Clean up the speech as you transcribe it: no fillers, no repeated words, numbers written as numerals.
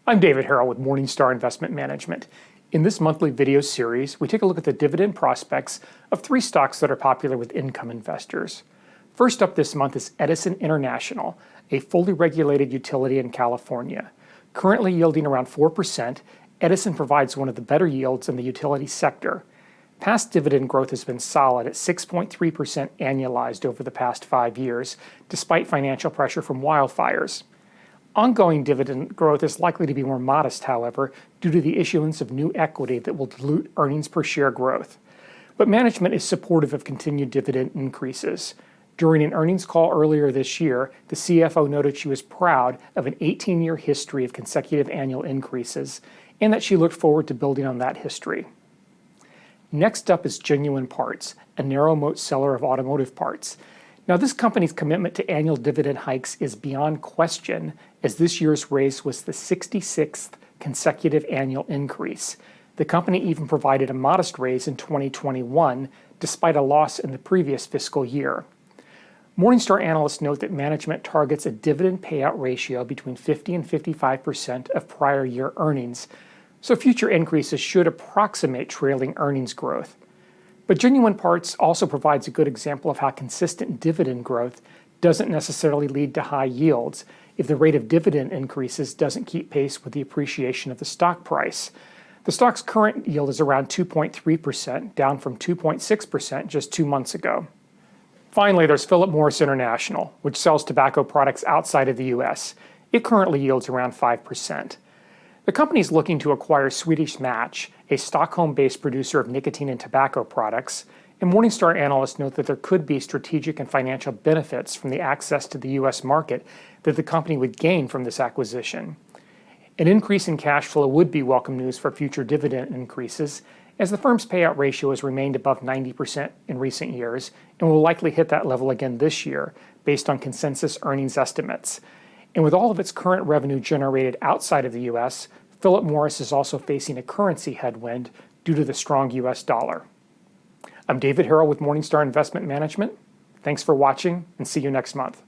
I'm David Harrell with Morningstar Investment Management. In this monthly video series, we take a look at the dividend prospects of 3 stocks that are popular with income investors. First up this month is Edison International, a fully regulated utility in California. Currently yielding around 4%, Edison provides one of the better yields in the utility sector. Past dividend growth has been solid at 6.3% annualized over the past 5 years, despite financial pressure from wildfires. Ongoing dividend growth is likely to be more modest, however, due to the issuance of new equity that will dilute earnings per share growth. But management is supportive of continued dividend increases. During an earnings call earlier this year, the CFO noted she was proud of an 18-year history of consecutive annual increases, and that she looked forward to building on that history. Next up is Genuine Parts, a narrow moat seller of automotive parts. Now, this company's commitment to annual dividend hikes is beyond question, as this year's raise was the 66th consecutive annual increase. The company even provided a modest raise in 2021, despite a loss in the previous fiscal year. Morningstar analysts note that management targets a dividend payout ratio between 50 and 55% of prior year earnings, so future increases should approximate trailing earnings growth. But Genuine Parts also provides a good example of how consistent dividend growth doesn't necessarily lead to high yields if the rate of dividend increases doesn't keep pace with the appreciation of the stock price. The stock's current yield is around 2.3%, down from 2.6% just 2 months ago. Finally, there's Philip Morris International, which sells tobacco products outside of the U.S. It currently yields around 5%. The company is looking to acquire Swedish Match, a Stockholm-based producer of nicotine and tobacco products, and Morningstar analysts note that there could be strategic and financial benefits from the access to the U.S. market that the company would gain from this acquisition. An increase in cash flow would be welcome news for future dividend increases, as the firm's payout ratio has remained above 90% in recent years and will likely hit that level again this year, based on consensus earnings estimates. And with all of its current revenue generated outside of the U.S., Philip Morris is also facing a currency headwind due to the strong U.S. dollar. I'm David Harrell with Morningstar Investment Management. Thanks for watching, and see you next month.